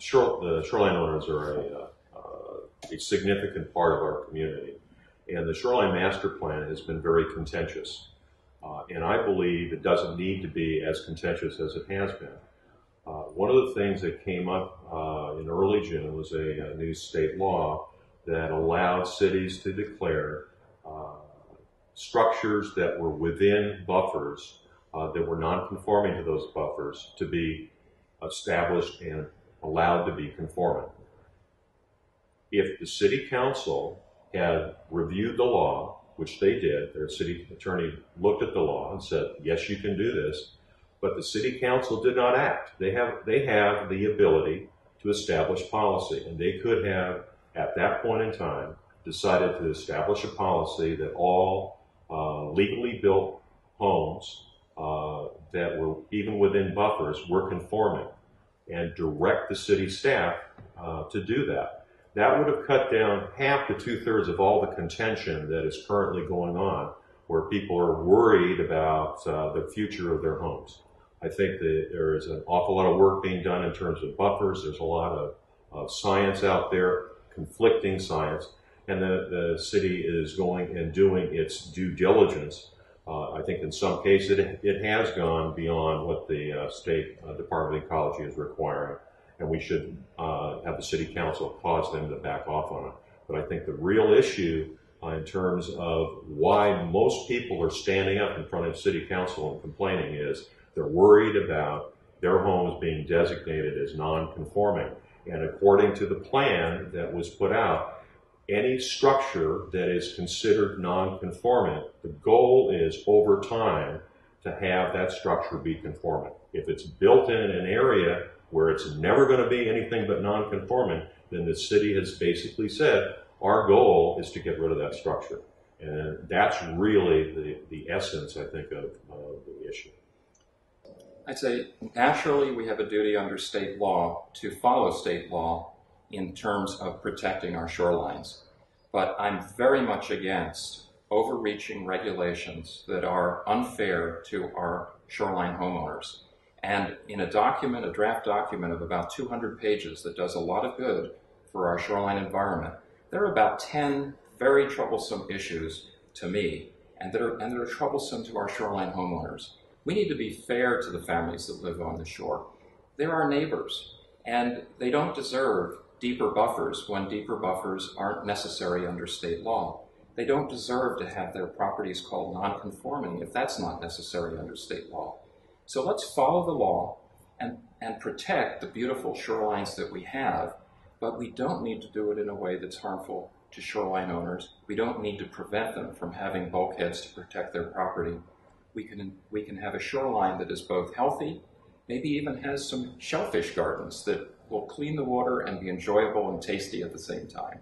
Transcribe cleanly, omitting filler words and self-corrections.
the shoreline owners are a significant part of our community. And the shoreline master plan has been very contentious. And I believe it doesn't need to be as contentious as it has been. One of the things that came up in early June was a new state law that allowed cities to declare structures that were within buffers that were non-conforming to those buffers to be established and allowed to be conforming. If the city council had reviewed the law, which they did, their city attorney looked at the law and said, yes, you can do this, but the city council did not act. They have the ability to establish policy, and they could have, at that point in time, decided to establish a policy that all legally built homes that were even within buffers were conforming, and direct the city staff to do that. That would have cut down half to two-thirds of all the contention that is currently going on, where people are worried about the future of their homes. I think that there is an awful lot of work being done in terms of buffers. There's a lot of science out there, conflicting science, and the city is going and doing its due diligence. I think in some cases it has gone beyond what the State Department of Ecology is requiring, and we should have the city council cause them to back off on it. But I think the real issue in terms of why most people are standing up in front of city council and complaining is they're worried about their homes being designated as non-conforming. And according to the plan that was put out, any structure that is considered non-conforming, the goal is over time to have that structure be conforming. If it's built in an area where it's never going to be anything but non-conforming, then the city has basically said, our goal is to get rid of that structure. And that's really the essence, I think, of the issue. I'd say naturally we have a duty under state law to follow state law in terms of protecting our shorelines. But I'm very much against overreaching regulations that are unfair to our shoreline homeowners. And in a document, a draft document of about 200 pages that does a lot of good for our shoreline environment, there are about 10 very troublesome issues to me, and that are troublesome to our shoreline homeowners. We need to be fair to the families that live on the shore. They're our neighbors, and they don't deserve deeper buffers when deeper buffers aren't necessary under state law. They don't deserve to have their properties called non-conforming if that's not necessary under state law. So let's follow the law and protect the beautiful shorelines that we have, but we don't need to do it in a way that's harmful to shoreline owners. We don't need to prevent them from having bulkheads to protect their property. We can have a shoreline that is both healthy, maybe even has some shellfish gardens that will clean the water and be enjoyable and tasty at the same time.